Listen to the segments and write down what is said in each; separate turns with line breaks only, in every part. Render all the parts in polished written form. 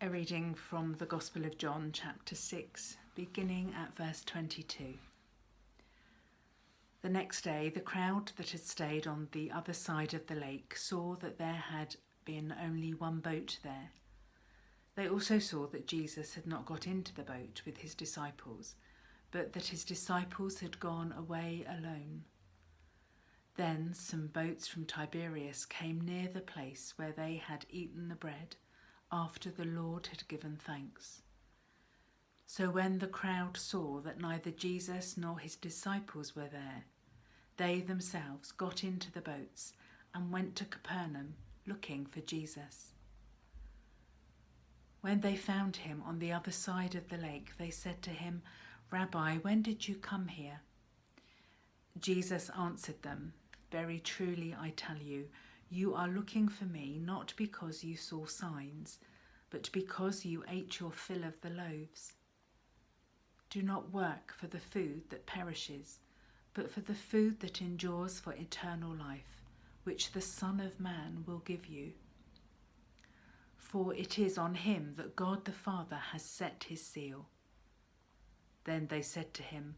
A reading from the Gospel of John, chapter 6, beginning at verse 22. The next day, the crowd that had stayed on the other side of the lake saw that there had been only one boat there. They also saw that Jesus had not got into the boat with his disciples, but that his disciples had gone away alone. Then some boats from Tiberias came near the place where they had eaten the bread after the Lord had given thanks. So when the crowd saw that neither Jesus nor his disciples were there, they themselves got into the boats and went to Capernaum looking for Jesus. When they found him on the other side of the lake, they said to him, "Rabbi, when did you come here?" Jesus answered them, "Very truly I tell you, you are looking for me not because you saw signs, but because you ate your fill of the loaves. Do not work for the food that perishes, but for the food that endures for eternal life, which the Son of Man will give you. For it is on him that God the Father has set his seal." Then they said to him,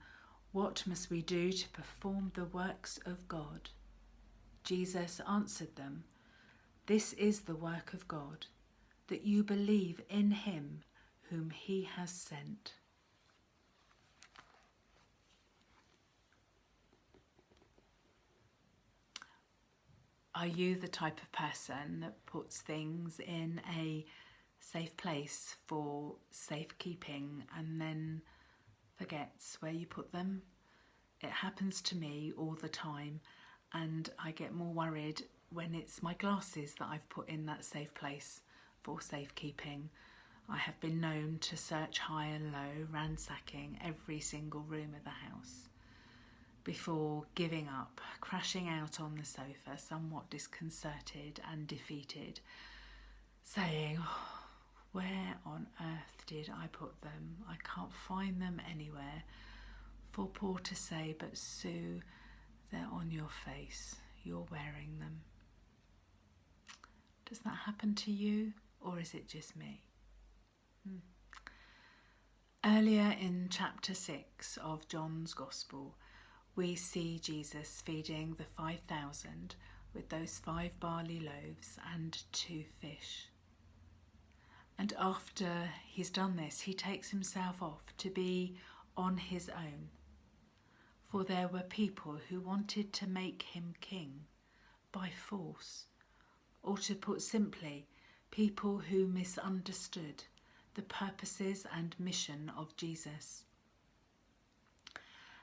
"What must we do to perform the works of God?" Jesus answered them, "This is the work of God, that you believe in him whom he has sent." Are you the type of person that puts things in a safe place for safekeeping and then forgets where you put them? It happens to me all the time, and I get more worried when it's my glasses that I've put in that safe place for safekeeping. I have been known to search high and low, ransacking every single room of the house before giving up, crashing out on the sofa, somewhat disconcerted and defeated, saying, "Where on earth did I put them? I can't find them anywhere." For Paul to say, "But Sue, they're on your face, you're wearing them." Does that happen to you, or is it just me? Earlier in chapter 6 of John's Gospel, we see Jesus feeding the 5,000 with those 5 barley loaves and 2 fish. And after he's done this, he takes himself off to be on his own. For there were people who wanted to make him king by force, or to put simply, people who misunderstood the purposes and mission of Jesus.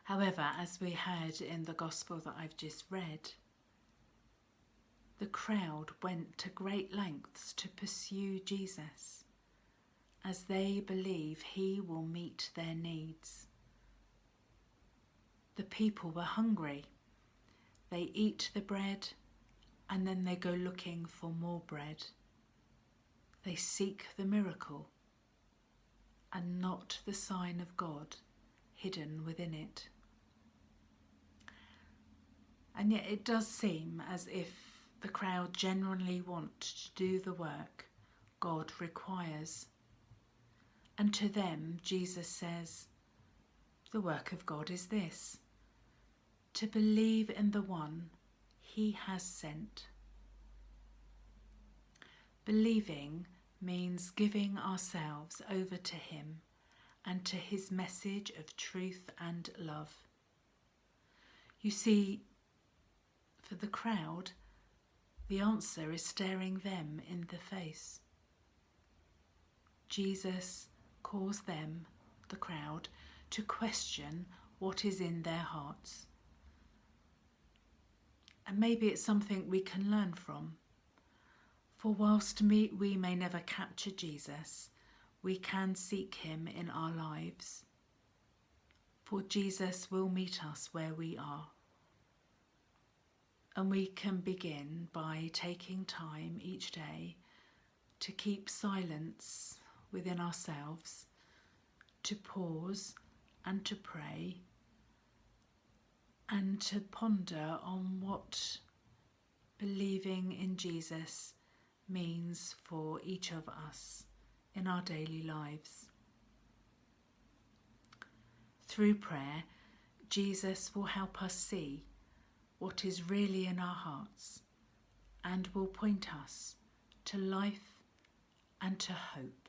However, as we heard in the Gospel that I've just read, the crowd went to great lengths to pursue Jesus, as they believe he will meet their needs. The people were hungry. They eat the bread and then they go looking for more bread. They seek the miracle and not the sign of God hidden within it. And yet it does seem as if the crowd genuinely want to do the work God requires. And to them, Jesus says, the work of God is this: to believe in the one he has sent. Believing means giving ourselves over to him and to his message of truth and love. You see, for the crowd, the answer is staring them in the face. Jesus calls them, the crowd, to question what is in their hearts. And maybe it's something we can learn from. For whilst we may never capture Jesus, we can seek him in our lives. For Jesus will meet us where we are. And we can begin by taking time each day to keep silence within ourselves, to pause and to pray, and to ponder on what believing in Jesus means for each of us in our daily lives. Through prayer, Jesus will help us see what is really in our hearts and will point us to life and to hope.